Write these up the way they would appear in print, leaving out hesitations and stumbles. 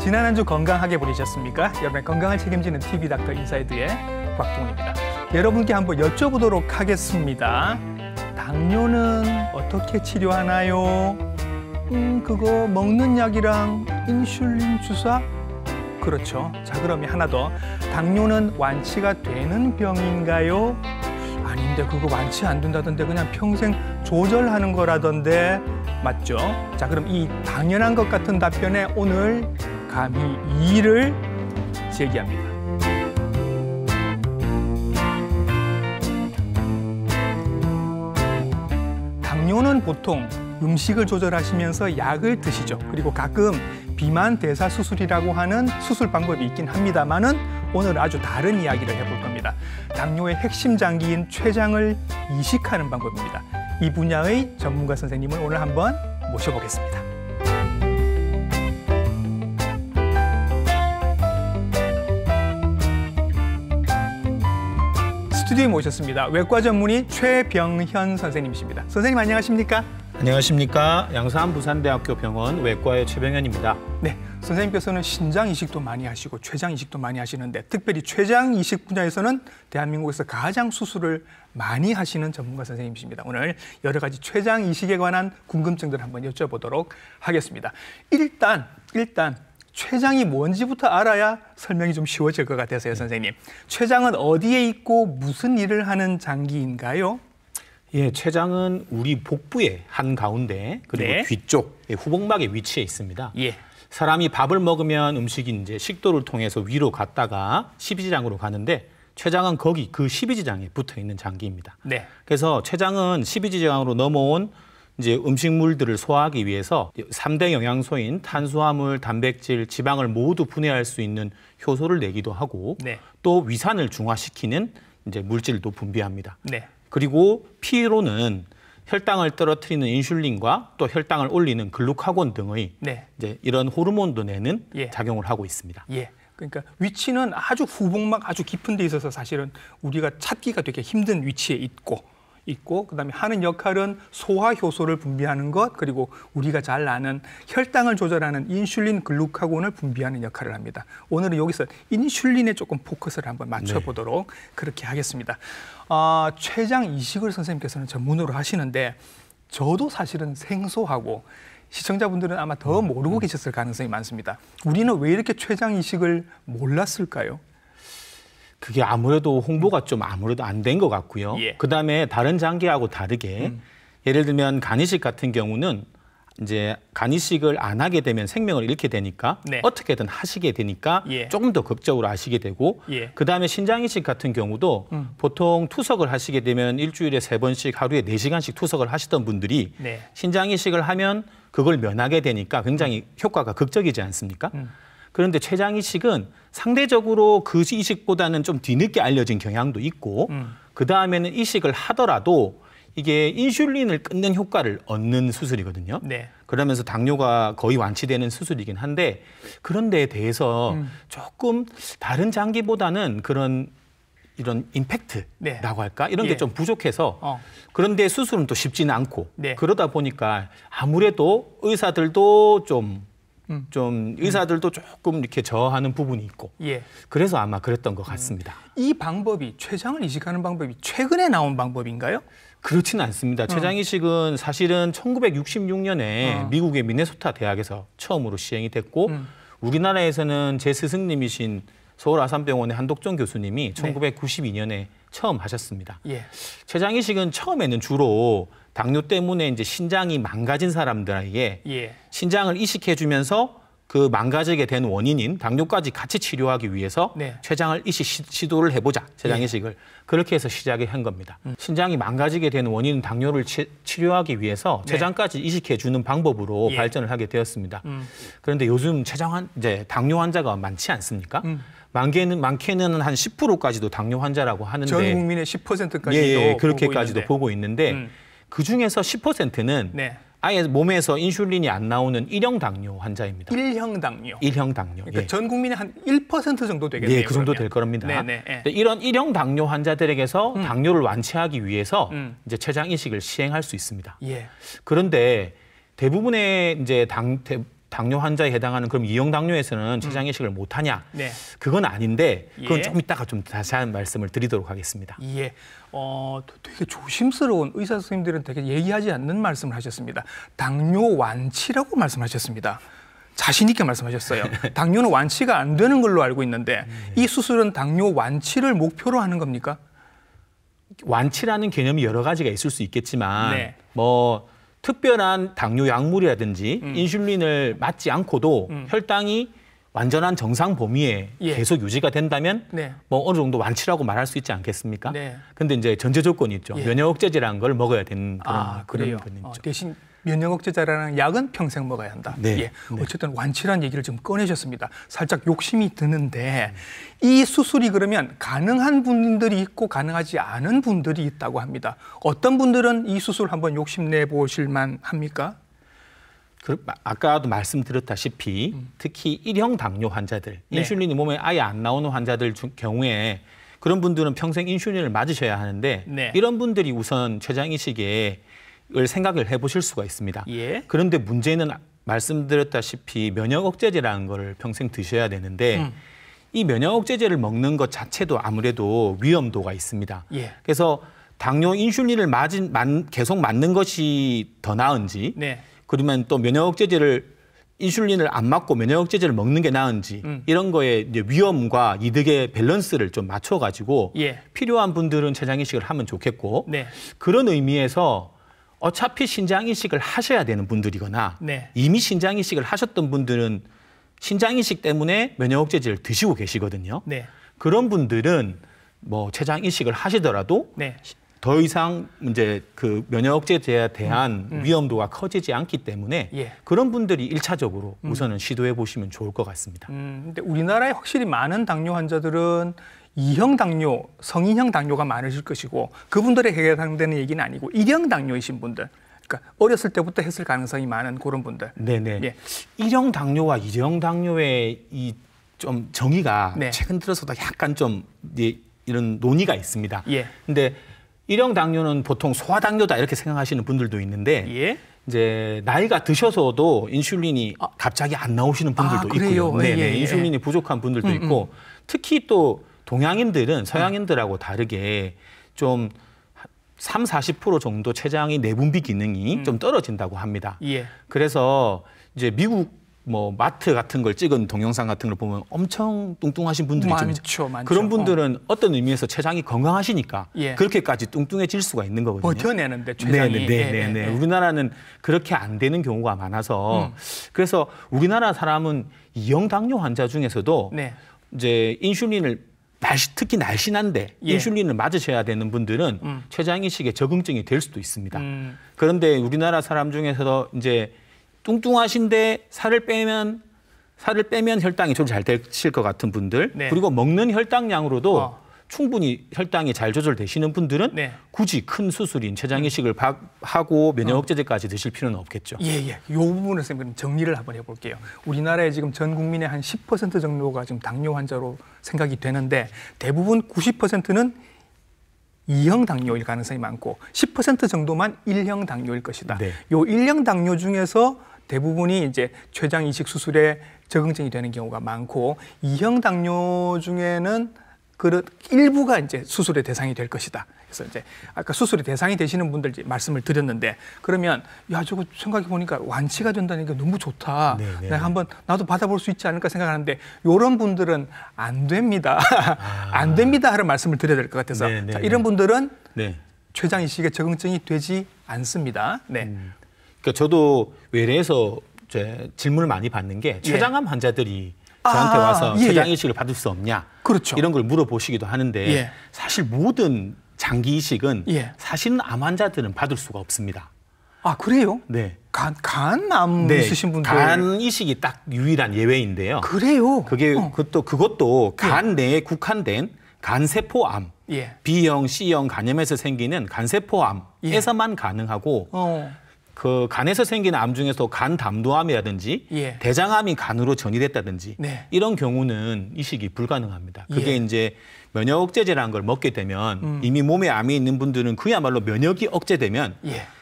지난 한 주 건강하게 보내셨습니까? 여러분의 건강을 책임지는 TV 닥터 인사이드의 곽동훈입니다. 여러분께 한번 여쭤보도록 하겠습니다. 당뇨는 어떻게 치료하나요? 그거 먹는 약이랑 인슐린 주사? 그렇죠. 자, 그러면 하나 더. 당뇨는 완치가 되는 병인가요? 아닌데 그거 완치 안 된다던데 그냥 평생 조절하는 거라던데 맞죠? 자, 그럼 이 당연한 것 같은 답변에 오늘 감히 2를 제기합니다. 당뇨는 보통 음식을 조절하시면서 약을 드시죠. 그리고 가끔 비만 대사 수술이라고 하는 수술 방법이 있긴 합니다만은 오늘 아주 다른 이야기를 해볼 겁니다. 당뇨의 핵심 장기인 췌장을 이식하는 방법입니다. 이 분야의 전문가 선생님을 오늘 한번 모셔보겠습니다. 스튜디오에 모셨습니다. 외과 전문의 최병현 선생님이십니다. 선생님 안녕하십니까? 안녕하십니까. 양산 부산대학교 병원 외과의 최병현입니다. 네, 선생님께서는 신장 이식도 많이 하시고 췌장 이식도 많이 하시는데 특별히 췌장 이식 분야에서는 대한민국에서 가장 수술을 많이 하시는 전문가 선생님이십니다. 오늘 여러 가지 췌장 이식에 관한 궁금증들을 한번 여쭤보도록 하겠습니다. 일단 췌장이 뭔지부터 알아야 설명이 좀 쉬워질 것 같아서요, 선생님. 췌장은 어디에 있고 무슨 일을 하는 장기인가요? 예, 췌장은 우리 복부의 한가운데 그리고 네. 뒤쪽 후복막에 위치해 있습니다. 예. 사람이 밥을 먹으면 음식이 이제 식도를 통해서 위로 갔다가 십이지장으로 가는데 췌장은 거기 그 십이지장에 붙어 있는 장기입니다. 네. 그래서 췌장은 십이지장으로 넘어온 이제 음식물들을 소화하기 위해서 3대 영양소인 탄수화물, 단백질, 지방을 모두 분해할 수 있는 효소를 내기도 하고 네. 또 위산을 중화시키는 이제 물질도 분비합니다. 네. 그리고 피로는 혈당을 떨어뜨리는 인슐린과 또 혈당을 올리는 글루카곤 등의 네. 이제 이런 호르몬도 내는 예. 작용을 하고 있습니다. 예. 그러니까 위치는 아주 후복막 아주 깊은 데 있어서 사실은 우리가 찾기가 되게 힘든 위치에 있고 그다음에 하는 역할은 소화 효소를 분비하는 것 그리고 우리가 잘 아는 혈당을 조절하는 인슐린 글루카곤을 분비하는 역할을 합니다. 오늘은 여기서 인슐린에 조금 포커스를 한번 맞춰보도록 그렇게 하겠습니다. 췌장 이식을 선생님께서는 전문으로 하시는데 저도 사실은 생소하고 시청자분들은 아마 더 모르고 계셨을 가능성이 많습니다. 우리는 왜 이렇게 췌장 이식을 몰랐을까요? 그게 아무래도 홍보가 좀 아무래도 안 된 것 같고요. 예. 그다음에 다른 장기하고 다르게 예를 들면 간이식 같은 경우는 이제 간이식을 안 하게 되면 생명을 잃게 되니까 네. 어떻게든 하시게 되니까 예. 조금 더 극적으로 하시게 되고 예. 그다음에 신장이식 같은 경우도 보통 투석을 하시게 되면 일주일에 3번씩 하루에 4시간씩 투석을 하시던 분들이 네. 신장이식을 하면 그걸 면하게 되니까 굉장히 효과가 극적이지 않습니까? 그런데 췌장이식은 상대적으로 그 이식보다는 좀 뒤늦게 알려진 경향도 있고 그다음에는 이식을 하더라도 이게 인슐린을 끊는 효과를 얻는 수술이거든요. 네. 그러면서 당뇨가 거의 완치되는 수술이긴 한데 그런 데에 대해서 조금 다른 장기보다는 이런 임팩트라고 네. 할까? 이런 예. 게 좀 부족해서 그런데 수술은 또 쉽지는 않고 네. 그러다 보니까 아무래도 의사들도 좀 의사들도 조금 이렇게 저하는 부분이 있고 예. 그래서 아마 그랬던 것 같습니다. 이 방법이 췌장을 이식하는 방법이 최근에 나온 방법인가요? 그렇지는 않습니다. 췌장 이식은 사실은 1966년에 미국의 미네소타 대학에서 처음으로 시행이 됐고 우리나라에서는 제 스승님이신 서울 아산병원의 한독종 교수님이 1992년에 처음 하셨습니다. 예. 췌장 이식은 처음에는 주로 당뇨 때문에 이제 신장이 망가진 사람들에게 예. 신장을 이식해주면서 그 망가지게 된 원인인 당뇨까지 같이 치료하기 위해서 네. 췌장을 이식 시도를 해보자, 췌장 이식을. 그렇게 해서 시작을 한 겁니다. 신장이 망가지게 되는 원인인 당뇨를 치료하기 위해서 네. 췌장까지 이식해주는 방법으로 예. 발전을 하게 되었습니다. 그런데 요즘 이제 당뇨 환자가 많지 않습니까? 많게는 한 10%까지도 당뇨 환자라고 하는데 전 국민의 10%까지도 예, 그렇게까지도 보고 있는데 그 중에서 10%는 네. 아예 몸에서 인슐린이 안 나오는 일형 당뇨 환자입니다. 일형 당뇨. 일형 당뇨. 그러니까 예. 전 국민의 한 1% 정도 되겠네요. 예, 그 정도 그러면. 될 겁니다. 네네. 예. 이런 일형 당뇨 환자들에게서 당뇨를 완치하기 위해서 이제 췌장 이식을 시행할 수 있습니다. 예. 그런데 대부분의 이제 당뇨 환자에 해당하는 그럼 2형 당뇨에서는 췌장 이식을 못하냐? 네. 그건 아닌데 그건 예. 좀 이따가 좀 자세한 말씀을 드리도록 하겠습니다. 예. 되게 조심스러운 의사 선생님들은 되게 얘기하지 않는 말씀을 하셨습니다. 당뇨 완치라고 말씀하셨습니다. 자신 있게 말씀하셨어요. 당뇨는 완치가 안 되는 걸로 알고 있는데 이 수술은 당뇨 완치를 목표로 하는 겁니까? 완치라는 개념이 여러 가지가 있을 수 있겠지만 네. 뭐 특별한 당뇨 약물이라든지 인슐린을 맞지 않고도 혈당이 완전한 정상 범위에 예. 계속 유지가 된다면 네. 뭐 어느 정도 완치라고 말할 수 있지 않겠습니까? 네. 근데 이제 전제 조건이 있죠. 예. 면역 억제제라는 걸 먹어야 되는 그래요. 그런 있죠. 대신 면역 억제제라는 약은 평생 먹어야 한다. 네. 예. 어쨌든 완치라는 얘기를 좀 꺼내셨습니다. 살짝 욕심이 드는데 이 수술이 그러면 가능한 분들이 있고 가능하지 않은 분들이 있다고 합니다. 어떤 분들은 이 수술 한번 욕심내 보실 만 합니까? 아까도 말씀드렸다시피 특히 1형 당뇨 환자들, 네. 인슐린이 몸에 아예 안 나오는 환자들 경우에 그런 분들은 평생 인슐린을 맞으셔야 하는데 네. 이런 분들이 우선 췌장 이식을 생각을 해보실 수가 있습니다. 예. 그런데 문제는 말씀드렸다시피 면역 억제제라는 걸 평생 드셔야 되는데 이 면역 억제제를 먹는 것 자체도 아무래도 위험도가 있습니다. 예. 그래서 당뇨 인슐린을 계속 맞는 것이 더 나은지 네. 그러면 또 면역 억제제를 인슐린을 안 맞고 면역 억제제를 먹는 게 나은지 이런 거에 이제 위험과 이득의 밸런스를 좀 맞춰가지고 예. 필요한 분들은 췌장 이식을 하면 좋겠고 네. 그런 의미에서 어차피 신장 이식을 하셔야 되는 분들이거나 네. 이미 신장 이식을 하셨던 분들은 신장 이식 때문에 면역 억제제를 드시고 계시거든요. 네. 그런 분들은 뭐 췌장 이식을 하시더라도 네. 더 이상 이제 그 면역 억제제에 대한 위험도가 커지지 않기 때문에 예. 그런 분들이 1차적으로 우선은 시도해 보시면 좋을 것 같습니다. 근데 우리나라에 확실히 많은 당뇨 환자들은 2형 당뇨, 성인형 당뇨가 많으실 것이고 그분들에 해당되는 얘기는 아니고 1형 당뇨이신 분들, 그러니까 어렸을 때부터 했을 가능성이 많은 그런 분들. 네네. 예. 1형 당뇨와 2형 당뇨의 이 좀 정의가 네. 최근 들어서도 약간 좀 이런 논의가 있습니다. 예. 근데 1형 당뇨는 보통 소아당뇨다 이렇게 생각하시는 분들도 있는데 예. 이제 나이가 드셔서도 인슐린이 갑자기 안 나오시는 분들도 그래요? 있고요. 네네. 예, 예. 인슐린이 부족한 분들도 있고 특히 또 동양인들은 서양인들하고 다르게 좀 30~40% 정도 췌장의 내분비 기능이 좀 떨어진다고 합니다. 예. 그래서 이제 미국 뭐 마트 같은 걸 찍은 동영상 같은 걸 보면 엄청 뚱뚱하신 분들이 좀 있죠. 많죠. 그런 분들은 어떤 의미에서 췌장이 건강하시니까 예. 그렇게까지 뚱뚱해질 수가 있는 거거든요. 버텨내는데 췌장이. 네네네. 우리나라는 그렇게 안 되는 경우가 많아서 그래서 우리나라 사람은 2형 당뇨 환자 중에서도 네. 이제 인슐린을 특히 날씬한데 예. 인슐린을 맞으셔야 되는 분들은 췌장 이식에 적응증이 될 수도 있습니다. 그런데 우리나라 사람 중에서도 이제 뚱뚱하신데 살을 빼면 혈당이 좀 잘 되실 것 같은 분들 네. 그리고 먹는 혈당량으로도 충분히 혈당이 잘 조절되시는 분들은 네. 굳이 큰 수술인 췌장 이식을 하고 면역 억제제까지 드실 필요는 없겠죠. 예. 이 부분을 선생님 정리를 한번 해볼게요. 우리나라에 지금 전 국민의 한 10% 정도가 지금 당뇨 환자로 생각이 되는데 대부분 90%는 2형 당뇨일 가능성이 많고 10% 정도만 1형 당뇨일 것이다. 네. 요 1형 당뇨 중에서 대부분이 이제 췌장 이식 수술에 적응증이 되는 경우가 많고 2형 당뇨 중에는 그 일부가 이제 수술의 대상이 될 것이다. 그래서 이제 아까 수술의 대상이 되시는 분들 말씀을 드렸는데 그러면 야 저거 생각해 보니까 완치가 된다는 게 너무 좋다. 네네. 내가 한번 나도 받아볼 수 있지 않을까 생각하는데 이런 분들은 안 됩니다. 안 됩니다 하는 말씀을 드려야 될 것 같아서 자, 이런 분들은 네. 췌장 이식에 적응증이 되지 않습니다. 네. 그러니까 저도 외래에서 질문을 많이 받는 게 췌장암 환자들이 저한테 와서 췌장 이식을 받을 수 없냐 그렇죠. 이런 걸 물어보시기도 하는데 예. 사실 모든 장기 이식은 예. 사실은 암 환자들은 받을 수가 없습니다. 아 그래요? 네. 간암 네. 있으신 분들 간 이식이 딱 유일한 예외인데요. 그래요? 그것도 간 내에 국한된 간세포암, 예. B형, C형 간염에서 생기는 간세포암에서만 가능하고 그 간에서 생기는 암 중에서 간 담도암이라든지 예. 대장암이 간으로 전이됐다든지 네. 이런 경우는 이식이 불가능합니다. 그게 이제 면역 억제제라는 걸 먹게 되면 이미 몸에 암이 있는 분들은 그야말로 면역이 억제되면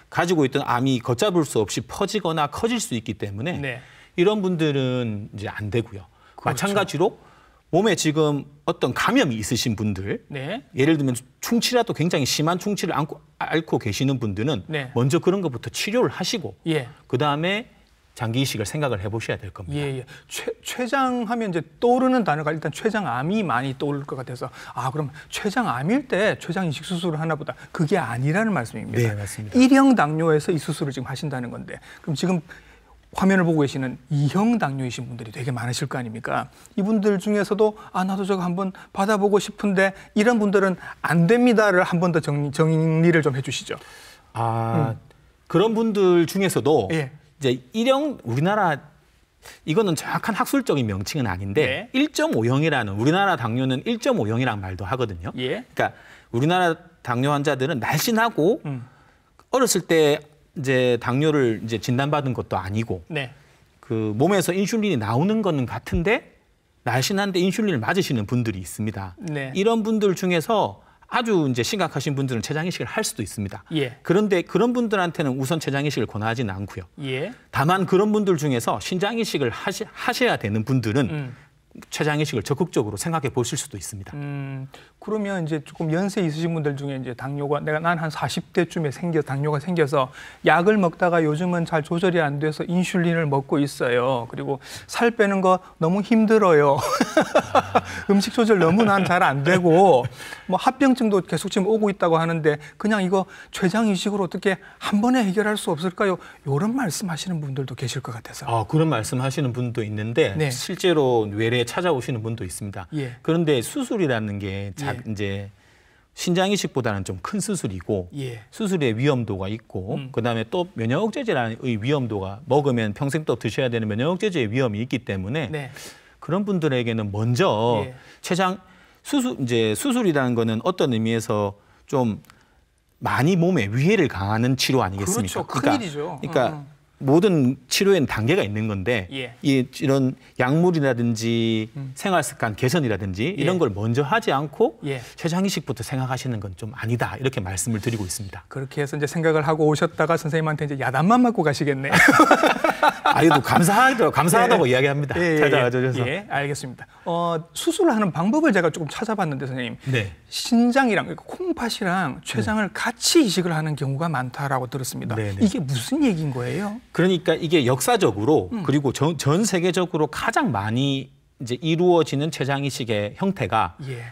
가지고 있던 암이 걷잡을 수 없이 퍼지거나 커질 수 있기 때문에 이런 분들은 이제 안 되고요. 그렇죠. 마찬가지로 몸에 지금 어떤 감염이 있으신 분들, 네. 예를 들면 충치라도 굉장히 심한 충치를 앓고 계시는 분들은 네. 먼저 그런 것부터 치료를 하시고 예. 그다음에 장기 이식을 생각을 해보셔야 될 겁니다. 예, 예. 췌장하면 이제 떠오르는 단어가 일단 췌장암이 많이 떠오를 것 같아서 그럼 췌장암일 때 췌장 이식 수술을 하나 보다. 그게 아니라는 말씀입니다. 네, 맞습니다. 1형 당뇨에서 이 수술을 지금 하신다는 건데 그럼 지금 화면을 보고 계시는 2형 당뇨이신 분들이 되게 많으실 거 아닙니까? 이분들 중에서도 나도 저거 한번 받아보고 싶은데 이런 분들은 안 됩니다를 한 번 더 정리를 좀 해주시죠. 그런 분들 중에서도 예. 이제 1형 우리나라 이거는 정확한 학술적인 명칭은 아닌데 네. 1.5형이라는 우리나라 당뇨는 1.5형이라는 말도 하거든요. 예. 그러니까 우리나라 당뇨 환자들은 날씬하고 어렸을 때 이제 당뇨를 이제 진단받은 것도 아니고 네. 그 몸에서 인슐린이 나오는 거는 같은데 날씬한데 인슐린을 맞으시는 분들이 있습니다. 네. 이런 분들 중에서 아주 이제 심각하신 분들은 췌장 이식을 할 수도 있습니다. 예. 그런데 그런 분들한테는 우선 췌장 이식을 권하지는 않고요. 예. 다만 그런 분들 중에서 신장 이식을 하셔야 되는 분들은 췌장 이식을 적극적으로 생각해 보실 수도 있습니다. 그러면 이제 조금 연세 있으신 분들 중에 이제 당뇨가 난 한 40대쯤에 당뇨가 생겨서 약을 먹다가 요즘은 잘 조절이 안 돼서 인슐린을 먹고 있어요. 그리고 살 빼는 거 너무 힘들어요. 음식 조절 너무 난 잘 안 되고 뭐 합병증도 계속 지금 오고 있다고 하는데 그냥 이거 췌장 이식으로 어떻게 한 번에 해결할 수 없을까요? 이런 말씀하시는 분들도 계실 것 같아서. 그런 말씀하시는 분도 있는데 네. 실제로 외래에 찾아오시는 분도 있습니다. 예. 그런데 수술이라는 게 이제 신장 이식보다는 좀 큰 수술이고 예. 수술의 위험도가 있고 그다음에 또 면역 억제제의 위험도가 먹으면 평생 또 드셔야 되는 면역 억제제의 위험이 있기 때문에 네. 그런 분들에게는 먼저 예. 췌장 수술이라는 거는 어떤 의미에서 좀 많이 몸에 위해를 가하는 치료 아니겠습니까? 그렇죠. 큰일이죠. 그러니까 모든 치료에는 단계가 있는 건데 예. 이런 약물이라든지 생활 습관 개선이라든지 이런 걸 먼저 하지 않고 예. 췌장 이식부터 생각하시는 건 좀 아니다 이렇게 말씀을 드리고 있습니다. 그렇게 해서 이제 생각을 하고 오셨다가 선생님한테 이제 야단만 맞고 가시겠네. 아이도 감사하다고 이야기합니다. 찾아와 주셔서. 예, 알겠습니다. 수술을 하는 방법을 제가 조금 찾아봤는데 선생님, 네. 신장이랑 그러니까 콩팥이랑 췌장을 같이 이식을 하는 경우가 많다라고 들었습니다. 네네. 이게 무슨 얘기인 거예요? 그러니까 이게 역사적으로 그리고 전 세계적으로 가장 많이 이제 이루어지는 췌장 이식의 형태가 예.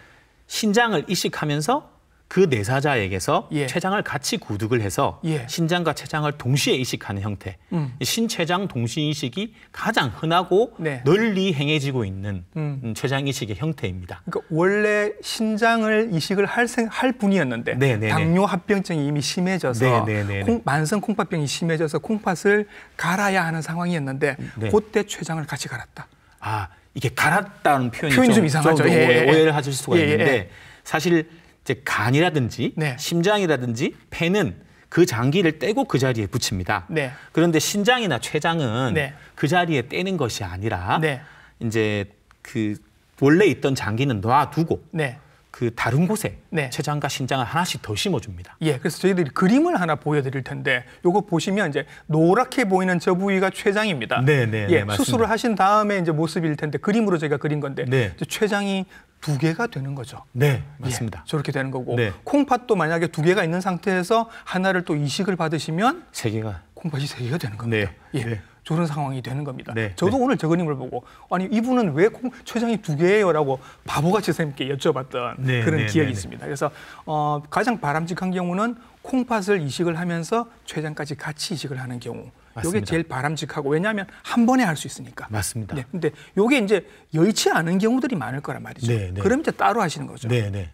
신장을 이식하면서 그 내사자에게서 예. 췌장을 같이 구득을 해서 예. 신장과 췌장을 동시에 이식하는 형태. 신췌장 동시 이식이 가장 흔하고 네. 널리 행해지고 있는 췌장 이식의 형태입니다. 그러니까 원래 신장을 이식을 할 분이었는데 네네네. 당뇨 합병증이 이미 심해져서 네네네. 만성 콩팥병이 심해져서 콩팥을 갈아야 하는 상황이었는데 네. 그때 췌장을 같이 갈았다. 이게 갈았다는 표현이 좀 이상하죠. 오해를 하실 수가 예, 예. 있는데 사실 이제 간이라든지 네. 심장이라든지 폐는 그 장기를 떼고 그 자리에 붙입니다. 네. 그런데 신장이나 췌장은 네. 그 자리에 떼는 것이 아니라 네. 이제 그 원래 있던 장기는 놔두고 네. 그 다른 곳에 네. 췌장과 신장을 하나씩 더 심어줍니다. 예, 그래서 저희들이 그림을 하나 보여드릴 텐데 요거 보시면 이제 노랗게 보이는 저 부위가 췌장입니다. 네, 예, 맞습니다. 수술을 하신 다음에 이제 모습일 텐데 그림으로 제가 그린 건데 네. 이제 췌장이 2개가 되는 거죠. 네, 맞습니다. 예, 저렇게 되는 거고 네. 콩팥도 만약에 2개가 있는 상태에서 하나를 또 이식을 받으시면 3개가 콩팥이 3개가 되는 겁니다. 네. 예. 네. 저런 상황이 되는 겁니다. 네. 저도 네. 오늘 저 그림을 보고 아니 이분은 왜 췌장이 2개예요라고 바보같이 선생님께 여쭤봤던 네, 그런 네, 기억이 네, 있습니다. 그래서 가장 바람직한 경우는 콩팥을 이식을 하면서 췌장까지 같이 이식을 하는 경우. 맞습니다. 이게 제일 바람직하고 왜냐하면 한 번에 할 수 있으니까. 맞습니다. 네. 근데 이게 이제 여의치 않은 경우들이 많을 거란 말이죠. 네, 네. 그럼 이제 따로 하시는 거죠. 네, 네.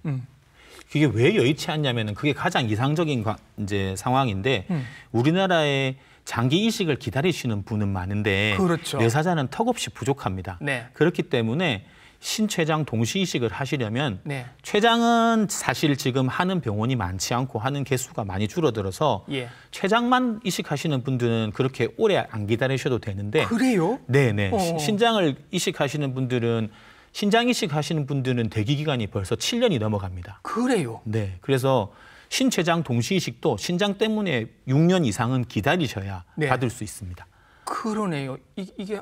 그게 왜 여의치 않냐면은 그게 가장 이상적인 이제 상황인데 우리나라에 장기 이식을 기다리시는 분은 많은데 그렇죠. 내사자는 턱없이 부족합니다. 네. 그렇기 때문에 신췌장 동시 이식을 하시려면 네. 췌장은 사실 지금 하는 병원이 많지 않고 하는 개수가 많이 줄어들어서 예. 췌장만 이식하시는 분들은 그렇게 오래 안 기다리셔도 되는데 그래요? 네네. 어어. 신장을 이식하시는 분들은 신장 이식하시는 분들은 대기 기간이 벌써 7년이 넘어갑니다. 그래요? 네. 그래서 신췌장 동시 이식도 신장 때문에 6년 이상은 기다리셔야 네. 받을 수 있습니다. 그러네요. 이게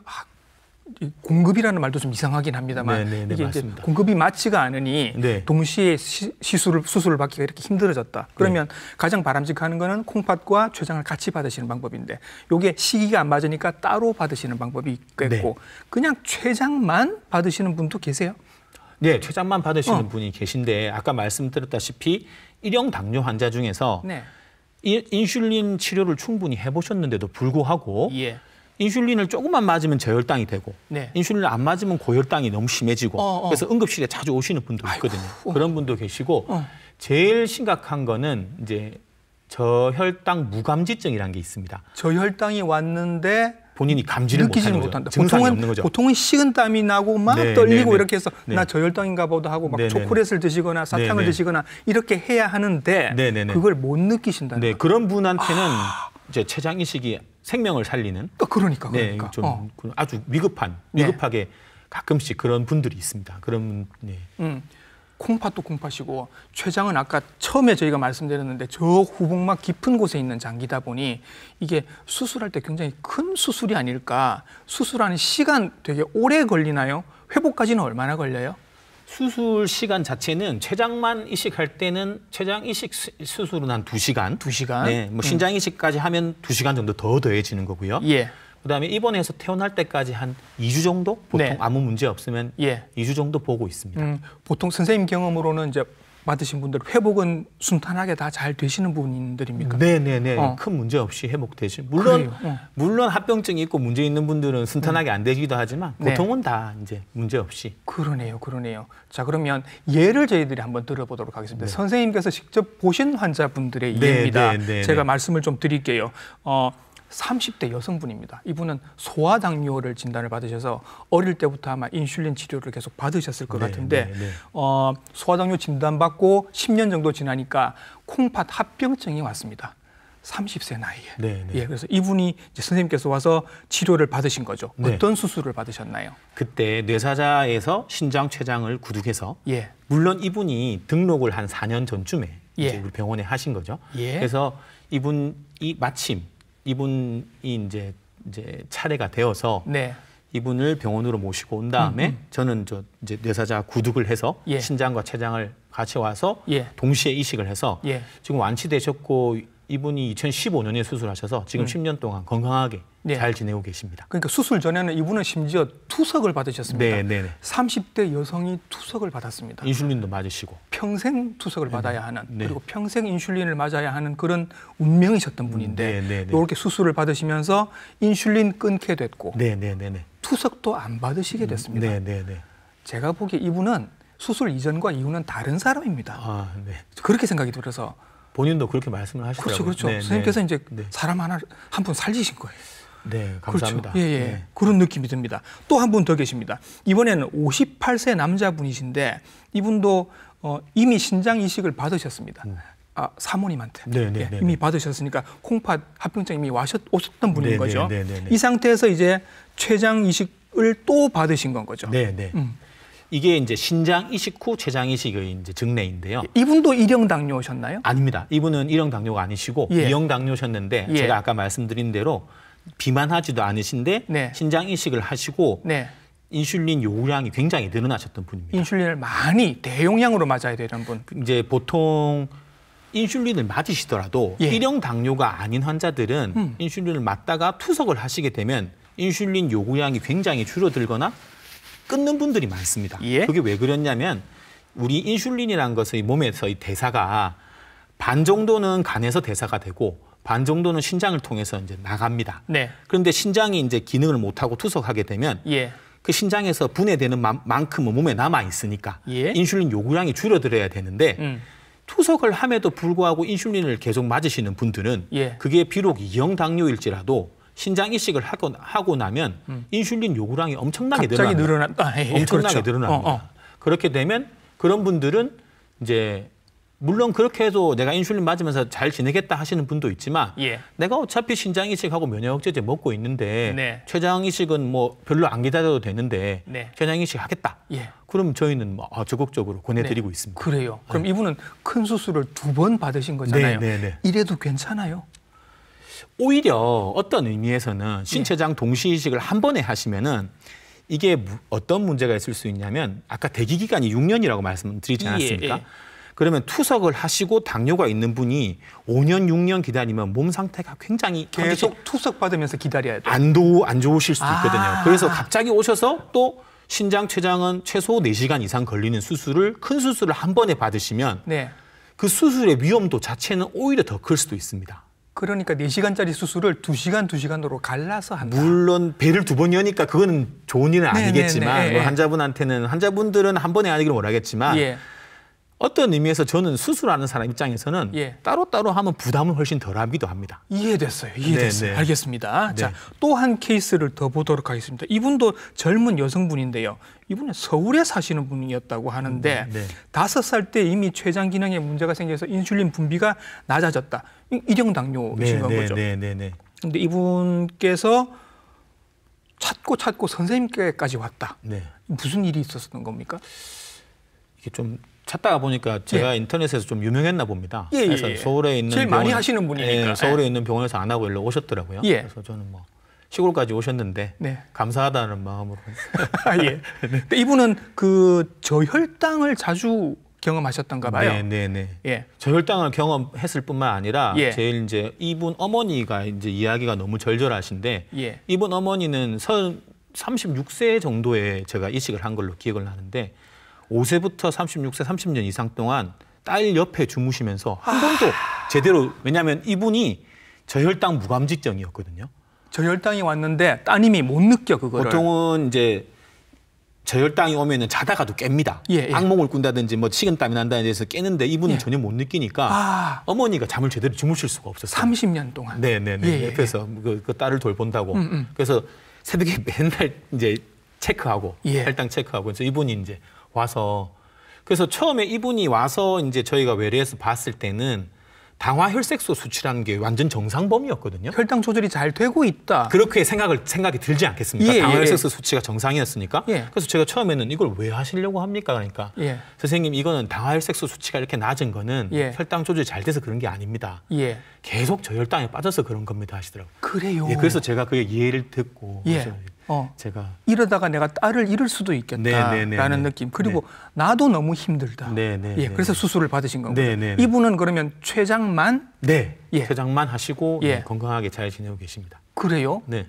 이 공급이라는 말도 좀 이상하긴 합니다만 네네네, 이게 맞습니다. 이제 공급이 맞지가 않으니 네. 동시에 수술을 받기가 이렇게 힘들어졌다. 그러면 가장 바람직한 거는 콩팥과 췌장을 같이 받으시는 방법인데 이게 시기가 안 맞으니까 따로 받으시는 방법이 있겠고 네. 그냥 췌장만 받으시는 분도 계세요? 네, 췌장만 받으시는 분이 계신데 아까 말씀드렸다시피 일형 당뇨 환자 중에서 네. 인슐린 치료를 충분히 해보셨는데도 불구하고 예. 인슐린을 조금만 맞으면 저혈당이 되고 네. 인슐린을 안 맞으면 고혈당이 너무 심해지고 그래서 응급실에 자주 오시는 분도 있거든요. 그런 분도 계시고 제일 심각한 거는 이제 저혈당 무감지증이라는 게 있습니다. 저혈당이 왔는데 본인이 감지를 느끼지는 못하는 못한다. 거죠. 증상이 없는 거죠. 보통은 식은땀이 나고 막 네, 떨리고 네, 이렇게 해서 네. 나 저혈당인가 보다 하고 막 네, 네, 초콜릿을 드시거나 사탕을 네, 네. 드시거나 이렇게 해야 하는데 네, 네, 네. 그걸 못 느끼신다는 네, 거예요. 그런 분한테는 이제 췌장 이식이 생명을 살리는 그러니까. 네, 좀 아주 위급하게 가끔씩 그런 분들이 있습니다. 그런 네. 콩팥도 콩팥이고 췌장은 아까 처음에 저희가 말씀드렸는데 저 후복막 깊은 곳에 있는 장기다 보니 이게 수술할 때 굉장히 큰 수술이 아닐까. 수술하는 시간 되게 오래 걸리나요? 회복까지는 얼마나 걸려요? 수술 시간 자체는 췌장만 이식할 때는 췌장 이식 수술은 한 2시간. 2시간? 네, 뭐 신장 이식까지 하면 2시간 정도 더 더해지는 거고요. 예. 그다음에 입원해서 퇴원할 때까지 한 2주 정도 보통 네. 아무 문제 없으면 예. 2주 정도 보고 있습니다. 보통 선생님 경험으로는 이제 받으신 분들 회복은 순탄하게 다 잘 되시는 분들입니까? 네네네. 큰 문제 없이 회복되시. 물론 그래요. 물론 합병증이 있고 문제 있는 분들은 순탄하게 안 되기도 하지만 네. 보통은 다 이제 문제 없이. 그러네요. 자, 그러면 예를 저희들이 한번 들어보도록 하겠습니다. 선생님께서 직접 보신 환자분들의 네, 예입니다. 네, 네, 제가 네. 말씀을 좀 드릴게요. 30대 여성분입니다. 이분은 소아당뇨를 진단을 받으셔서 어릴 때부터 아마 인슐린 치료를 계속 받으셨을 것 네, 같은데 네, 네. 소아당뇨 진단받고 10년 정도 지나니까 콩팥 합병증이 왔습니다. 30세 나이에. 네, 네. 예, 그래서 이분이 이제 선생님께서 와서 치료를 받으신 거죠. 네. 어떤 수술을 받으셨나요? 그때 뇌사자에서 신장 췌장을 구독해서 예. 물론 이분이 등록을 한 4년 전쯤에 예. 이제 우리 병원에 하신 거죠. 예. 그래서 이분이 마침 이분이 이제 차례가 되어서 네. 이분을 병원으로 모시고 온 다음에 저는 이제 뇌사자 구독을 해서 예. 신장과 췌장을 같이 와서 예. 동시에 이식을 해서 예. 지금 완치되셨고 이분이 2015년에 수술하셔서 지금 10년 동안 건강하게 네. 잘 지내고 계십니다. 그러니까 수술 전에는 이분은 심지어 투석을 받으셨습니다. 네, 네, 네. 30대 여성이 투석을 받았습니다. 인슐린도 맞으시고. 평생 투석을 받아야 하는 네. 그리고 평생 인슐린을 맞아야 하는 그런 운명이셨던 분인데 네, 네, 네. 이렇게 수술을 받으시면서 인슐린 끊게 됐고 네, 네, 네, 네. 투석도 안 받으시게 됐습니다. 네, 네, 네. 제가 보기에 이분은 수술 이전과 이후는 다른 사람입니다. 아, 네. 그렇게 생각이 들어서 본인도 그렇게 말씀을 하시더라고요. 그렇죠. 네, 선생님께서 네. 이제 네. 사람 한 분 살리신 거예요. 네, 감사합니다. 그렇죠. 예. 네. 그런 느낌이 듭니다. 또 한 분 더 계십니다. 이번에는 58세 남자분이신데 이분도 이미 신장 이식을 받으셨습니다. 사모님한테 네, 네, 네, 이미 네. 받으셨으니까 콩팥 합병증 이미 오셨던 분인 네, 거죠. 네, 네, 네, 네. 이 상태에서 이제 췌장 이식을 또 받으신 건 거죠. 네, 네. 이게 이제 신장 이식 후 췌장 이식의 이제 증례인데요. 이분도 일형 당뇨셨나요? 아닙니다. 이분은 1형 당뇨가 아니시고 예. 2형 당뇨셨는데 예. 제가 아까 말씀드린 대로 비만하지도 않으신데 네. 신장 이식을 하시고 네. 인슐린 요구량이 굉장히 늘어나셨던 분입니다. 인슐린을 많이 대용량으로 맞아야 되는 분. 이제 보통 인슐린을 맞으시더라도 예. 1형 당뇨가 아닌 환자들은 인슐린을 맞다가 투석을 하시게 되면 인슐린 요구량이 굉장히 줄어들거나 끊는 분들이 많습니다. 예. 그게 왜 그렇냐면 우리 인슐린이라는 것의 몸에서의 대사가 반 정도는 간에서 대사가 되고 반 정도는 신장을 통해서 이제 나갑니다. 네. 그런데 신장이 이제 기능을 못하고 투석하게 되면 예. 그 신장에서 분해되는 만큼은 몸에 남아 있으니까 예. 인슐린 요구량이 줄어들어야 되는데 투석을 함에도 불구하고 인슐린을 계속 맞으시는 분들은 예. 그게 비록 2형 당뇨일지라도 신장 이식을 하고 나면 인슐린 요구량이 엄청나게 갑자기 늘어납니다. 늘어났다. 엄청나게 그렇죠. 늘어납니다. 그렇게 되면 그런 분들은 이제 물론 그렇게 해도 내가 인슐린 맞으면서 잘 지내겠다 하시는 분도 있지만 예. 내가 어차피 신장 이식하고 면역제제 먹고 있는데 네. 췌장 이식은 뭐 별로 안 기다려도 되는데 네. 췌장 이식 하겠다. 예. 그럼 저희는 뭐 적극적으로 권해드리고 있습니다. 그래요. 그럼 이분은 큰 수술을 2번 받으신 거잖아요. 네, 네, 네. 이래도 괜찮아요? 오히려 어떤 의미에서는 신체장 동시 이식을 한 번에 하시면은 이게 어떤 문제가 있을 수 있냐면 아까 대기 기간이 6년이라고 말씀드리지 않았습니까? 그러면 투석을 하시고 당뇨가 있는 분이 5년, 6년 기다리면 몸 상태가 굉장히 계속 투석 받으면서 기다려야 돼요. 안 좋으실 수도 있거든요. 그래서 갑자기 오셔서 또 신장 췌장은 최소 4시간 이상 걸리는 큰 수술을 한 번에 받으시면 네. 그 수술의 위험도 자체는 오히려 더 클 수도 있습니다. 그러니까 4시간짜리 수술을 2시간, 2시간으로 갈라서 한다. 물론 배를 2번 여니까 그거는 좋은 일은 아니겠지만 네. 환자분들은 한 번에 하기를 원하겠지만 예. 어떤 의미에서 저는 수술하는 사람 입장에서는 예. 따로따로 하면 부담은 훨씬 덜하기도 합니다. 이해됐어요. 네. 알겠습니다. 네. 자, 또 한 케이스를 더 보도록 하겠습니다. 이분도 젊은 여성분인데요. 이분은 서울에 사시는 분이었다고 하는데 네. 5살 때 이미 췌장 기능에 문제가 생겨서 인슐린 분비가 낮아졌다. 일형 당뇨이신 건 거죠. 네. 근데 이분께서 찾고 선생님께까지 왔다. 네. 무슨 일이 있었던 겁니까? 이게 좀 찾다가 보니까 제가 인터넷에서 좀 유명했나 봅니다. 예. 그래서 서울에 있는 제일 많이 하시는 분이니까. 서울에 있는 병원에서 안 하고 연락 오셨더라고요. 예. 그래서 저는 뭐 시골까지 오셨는데 네. 감사하다는 마음으로. 예. 근데 이분은 그 저혈당을 자주 경험하셨던가 봐요. 네. 예. 저혈당을 경험했을 뿐만 아니라 예. 제일 이제 이분 어머니가 이제 이야기가 너무 절절하신데 예. 이분 어머니는 36세 정도에 제가 이식을 한 걸로 기억을 하는데 5세부터 36세 30년 이상 동안 딸 옆에 주무시면서 한 번도 제대로 왜냐하면 이분이 저혈당 무감직증이었거든요. 저혈당이 왔는데 따님이 못 느껴 그거를. 보통은 이제 저혈당이 오면은 자다가도 깹니다. 예. 악몽을 꾼다든지 뭐 식은땀이 난다는 데서 깨는데 이분은 전혀 못 느끼니까 어머니가 잠을 제대로 주무실 수가 없었어요. 30년 동안. 네. 옆에서 그 딸을 돌본다고. 그래서 새벽에 맨날 이제 체크하고 혈당 체크하고 그래서 이분이 이제 와서 그래서 처음에 이분이 와서 이제 저희가 외래에서 봤을 때는 당화혈색소 수치라는 게 완전 정상 범위였거든요. 혈당 조절이 잘 되고 있다. 그렇게 생각이 들지 않겠습니까? 당화혈색소 수치가 정상이었으니까. 그래서 제가 처음에는 이걸 왜 하시려고 합니까? 그러니까 선생님 이거는 당화혈색소 수치가 이렇게 낮은 거는 혈당 조절이 잘 돼서 그런 게 아닙니다. 계속 저혈당에 빠져서 그런 겁니다 하시더라고요. 그래요. 그래서 제가 그 이해를 듣고 제가 이러다가 내가 딸을 잃을 수도 있겠다라는 느낌. 그리고 나도 너무 힘들다. 그래서 수술을 받으신 건가요? 이분은 그러면 췌장만? 췌장만 하시고 건강하게 잘 지내고 계십니다. 그래요? 네.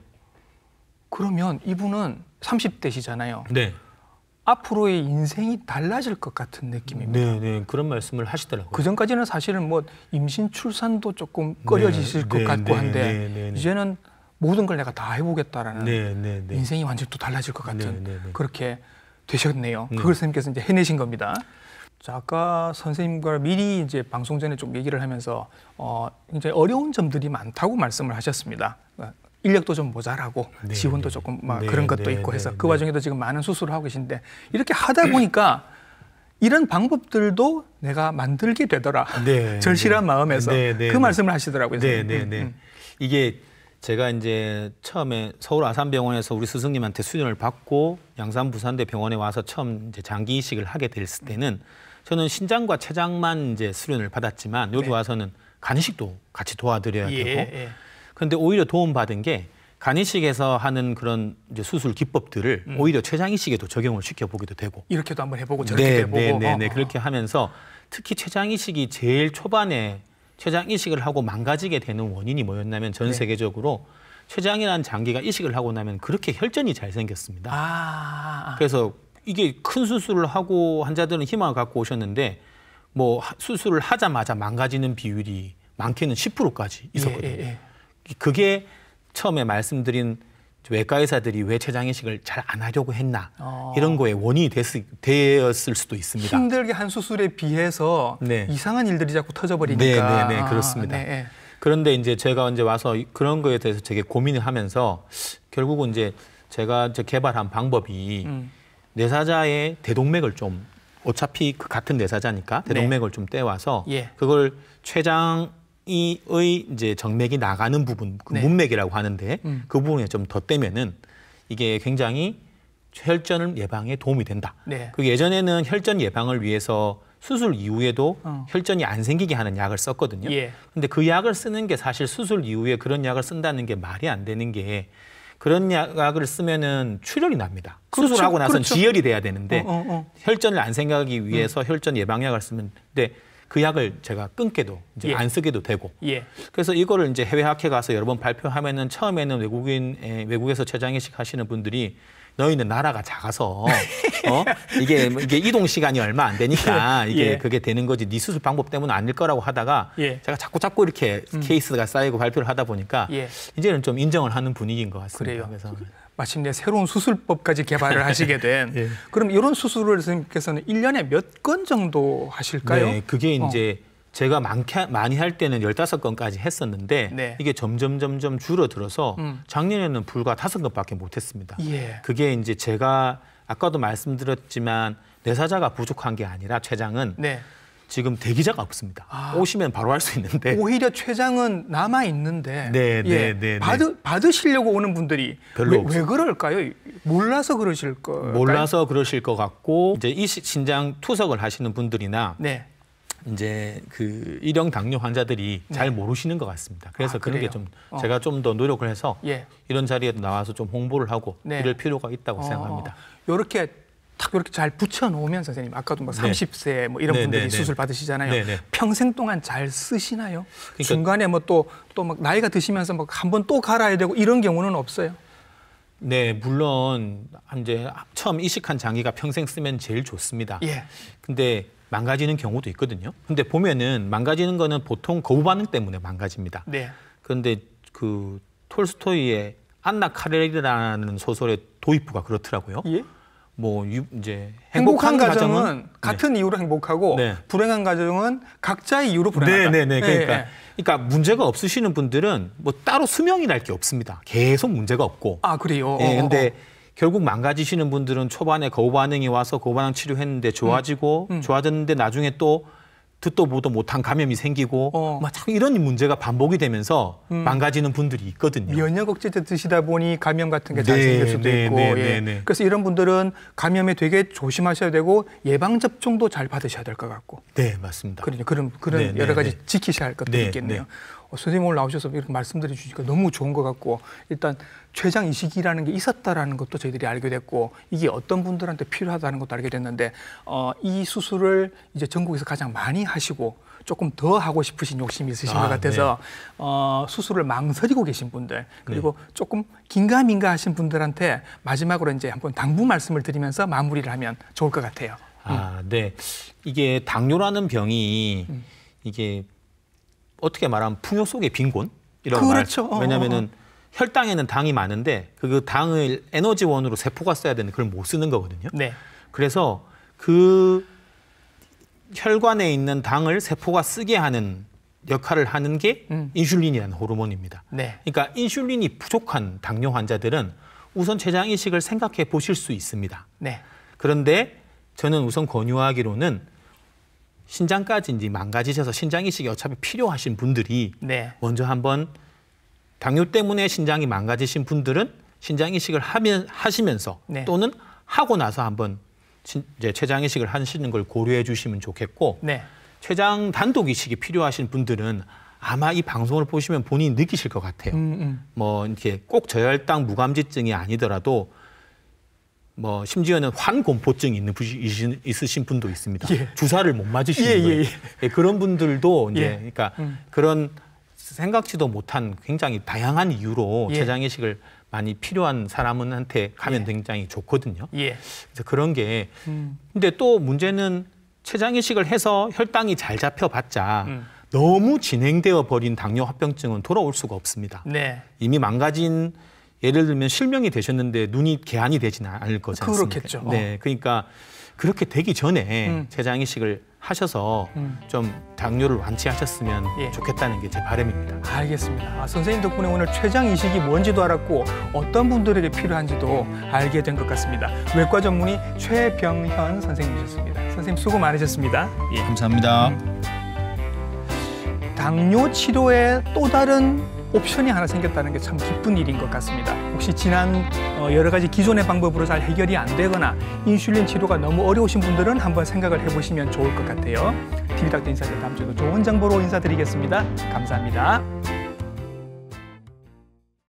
그러면 이분은 30대시잖아요. 네. 앞으로의 인생이 달라질 것 같은 느낌입니다. 네. 그런 말씀을 하시더라고요. 그 전까지는 사실은 뭐 임신 출산도 조금 꺼려지실 것 같고 한데 이제는 모든 걸 내가 다 해보겠다라는 인생이 완전히 또 달라질 것 같은 그렇게 되셨네요. 그걸 선생님께서 이제 해내신 겁니다. 자, 아까 선생님과 미리 이제 방송 전에 좀 얘기를 하면서 굉장히 어려운 점들이 많다고 말씀을 하셨습니다. 인력도 좀 모자라고 지원도 조금 그런 것도 있고 해서 그 와중에도 지금 많은 수술을 하고 계신데 이렇게 하다 보니까 이런 방법들도 내가 만들게 되더라. 절실한 마음에서 그 말씀을 하시더라고요. 이게 제가 이제 처음에 서울 아산병원에서 우리 스승님한테 수련을 받고 양산 부산대 병원에 와서 처음 이제 장기 이식을 하게 됐을 때는 저는 신장과 췌장만 이제 수련을 받았지만 여기 와서는 간이식도 같이 도와드려야 되고 그런데 오히려 도움받은 게 간이식에서 하는 그런 이제 수술 기법들을 오히려 췌장 이식에도 적용을 시켜보기도 되고 이렇게도 한번 해보고 저렇게도 해보고 그렇게 하면서 특히 췌장 이식이 제일 초반에 췌장 이식을 하고 망가지게 되는 원인이 뭐였냐면 전 세계적으로 췌장이라는 장기가 이식을 하고 나면 그렇게 혈전이 잘 생겼습니다. 그래서 이게 큰 수술을 하고 환자들은 희망을 갖고 오셨는데 뭐 수술을 하자마자 망가지는 비율이 많게는 10%까지 있었거든요. 그게 처음에 말씀드린 외과 의사들이 왜 췌장 이식을 잘 안 하려고 했나 이런 거에 원인이 되었을 수도 있습니다. 힘들게 한 수술에 비해서 이상한 일들이 자꾸 터져버리니까. 그렇습니다. 그런데 이제 제가 이제 와서 그런 거에 대해서 되게 고민을 하면서 결국은 이제 제가 개발한 방법이 뇌사자의 대동맥을 좀 어차피 그 같은 뇌사자니까 대동맥을 좀 떼와서 그걸 췌장의 이제 정맥이 나가는 부분, 그 문맥이라고 하는데 그 부분에 좀 더 떼면은 이게 굉장히 혈전 예방에 도움이 된다. 그게 예전에는 혈전 예방을 위해서 수술 이후에도 혈전이 안 생기게 하는 약을 썼거든요. 예. 근데 그 약을 쓰는 게 사실 수술 이후에 그런 약을 쓴다는 게 말이 안 되는 게 그런 약을 쓰면은 출혈이 납니다. 그렇죠. 수술하고 나서는 그렇죠. 지혈이 돼야 되는데 혈전을 안 생기기 위해서 혈전 예방약을 쓰면 근데 그 약을 제가 끊게도 이제 예. 안 쓰게도 되고 예. 그래서 이거를 이제 해외 학회 가서 여러 번 발표하면은 처음에는 외국에서 췌장이식 하시는 분들이 너희는 나라가 작아서 이게 이동 시간이 얼마 안 되니까 이게 예. 그게 되는 거지 네 수술 방법 때문은 아닐 거라고 하다가 예. 제가 자꾸 이렇게 케이스가 쌓이고 발표를 하다 보니까 예. 이제는 좀 인정을 하는 분위기인 것 같습니다. 그래요. 그래서 마침내 새로운 수술법까지 개발을 하시게 된. 예. 그럼 이런 수술을 선생님께서는 1년에 몇 건 정도 하실까요? 네, 그게 이제 제가 많이 할 때는 15건까지 했었는데 네. 이게 점점 줄어들어서 작년에는 불과 5건밖에 못했습니다. 예. 그게 이제 제가 아까도 말씀드렸지만 뇌사자가 부족한 게 아니라 췌장은 네. 지금 대기자가 없습니다. 오시면 바로 할 수 있는데 오히려 췌장은 남아 있는데 네. 받으시려고 오는 분들이 별로 왜 그럴까요? 몰라서 그러실 거예요? 몰라서 그러실 것 같고 이제 이식 신장 투석을 하시는 분들이나 네. 이제 그 일형 당뇨 환자들이 잘 모르시는 것 같습니다. 그래서 그런 게 그래요? 좀 제가 좀 더 노력을 해서 예. 이런 자리에 나와서 좀 홍보를 하고 네. 이럴 필요가 있다고 생각합니다. 이렇게 딱 이렇게 잘 붙여놓으면 선생님 아까도 뭐 네. 30세 뭐 이런 네, 분들이 네, 네. 수술 받으시잖아요. 네, 네. 평생 동안 잘 쓰시나요? 그러니까 중간에 뭐 또 막 나이가 드시면서 막 한 번 또 갈아야 되고 이런 경우는 없어요? 네, 물론 이제 처음 이식한 장기가 평생 쓰면 제일 좋습니다. 예. 근데 망가지는 경우도 있거든요. 근데 보면은 망가지는 거는 보통 거부 반응 때문에 망가집니다. 네. 그런데 그 톨스토이의 안나 카레리라는 소설의 도입부가 그렇더라고요. 예? 뭐 이제 행복한 가정은 같은 네. 이유로 행복하고 네. 불행한 가정은 각자의 이유로 불행하다. 네네네. 그러니까, 예, 예. 그러니까 문제가 없으시는 분들은 뭐 따로 수명이랄 게 없습니다. 계속 문제가 없고. 아 그래요. 예, 근데 결국 망가지시는 분들은 초반에 거부 반응이 와서 거부 반응 치료했는데 좋아지고 좋아졌는데 나중에 또 듣도 보도 못한 감염이 생기고 막 자꾸 이런 문제가 반복이 되면서 망가지는 분들이 있거든요. 면역 억제제 드시다 보니 감염 같은 게 잘 네, 생길 수도 네, 있고 네, 예. 네, 네. 그래서 이런 분들은 감염에 되게 조심하셔야 되고 예방 접종도 잘 받으셔야 될 것 같고 네, 맞습니다. 그러니 그런 네, 여러 네, 가지 네. 지키셔야 할 것들이 네, 있겠네요. 네. 선생님 오늘 나오셔서 이렇게 말씀드려 주시니까 너무 좋은 것 같고 일단 췌장 이식이라는 게 있었다라는 것도 저희들이 알게 됐고 이게 어떤 분들한테 필요하다는 것도 알게 됐는데 이 수술을 이제 전국에서 가장 많이 하시고 조금 더 하고 싶으신 욕심이 있으신 것 같아서 수술을 망설이고 계신 분들 그리고 조금 긴가민가 하신 분들한테 마지막으로 이제 한번 당부 말씀을 드리면서 마무리를 하면 좋을 것 같아요. 네. 이게 당뇨라는 병이 이게 어떻게 말하면 풍요 속의 빈곤? 이런 그렇죠. 말. 왜냐면은 혈당에는 당이 많은데 그 당을 에너지원으로 세포가 써야 되는데 그걸 못 쓰는 거거든요. 네. 그래서 그 혈관에 있는 당을 세포가 쓰게 하는 역할을 하는 게 인슐린이라는 호르몬입니다. 네. 그러니까 인슐린이 부족한 당뇨 환자들은 우선 췌장 이식을 생각해 보실 수 있습니다. 네. 그런데 저는 우선 권유하기로는 신장까지 이제 망가지셔서 신장 이식이 어차피 필요하신 분들이 네. 먼저 한번 당뇨 때문에 신장이 망가지신 분들은 신장 이식을 하시면서 네. 또는 하고 나서 한번 이제 췌장 이식을 하시는 걸 고려해 주시면 좋겠고 네. 췌장 단독 이식이 필요하신 분들은 아마 이 방송을 보시면 본인이 느끼실 것 같아요. 뭐 이렇게 꼭 저혈당 무감지증이 아니더라도 뭐 심지어는 환공포증이 있으신 분도 있습니다. 예. 주사를 못 맞으시는 거예요. 예, 그런 분들도 이제 예. 그러니까 그런 생각지도 못한 굉장히 다양한 이유로 췌장 이식을 많이 필요한 사람한테 가면 굉장히 좋거든요. 예. 그래서 그런 게 근데 또 문제는 췌장 이식을 해서 혈당이 잘 잡혀봤자 너무 진행되어 버린 당뇨 합병증은 돌아올 수가 없습니다. 네. 이미 망가진 예를 들면 실명이 되셨는데 눈이 개안이 되지는 않을 거지 않습니까? 그렇겠죠. 네, 그러니까 그렇게 되기 전에 췌장 이식을 하셔서 좀 당뇨를 완치하셨으면 예. 좋겠다는 게 제 바람입니다. 알겠습니다. 선생님 덕분에 오늘 췌장 이식이 뭔지도 알았고 어떤 분들에게 필요한지도 알게 된 것 같습니다. 외과 전문의 최병현 선생님이셨습니다. 선생님 수고 많으셨습니다. 감사합니다. 당뇨 치료의 또 다른 옵션이 하나 생겼다는 게 참 기쁜 일인 것 같습니다. 혹시 지난 여러 가지 기존의 방법으로 잘 해결이 안 되거나 인슐린 치료가 너무 어려우신 분들은 한번 생각을 해보시면 좋을 것 같아요. TV닥터 인사이드 다음 주에도 좋은 정보로 인사드리겠습니다. 감사합니다.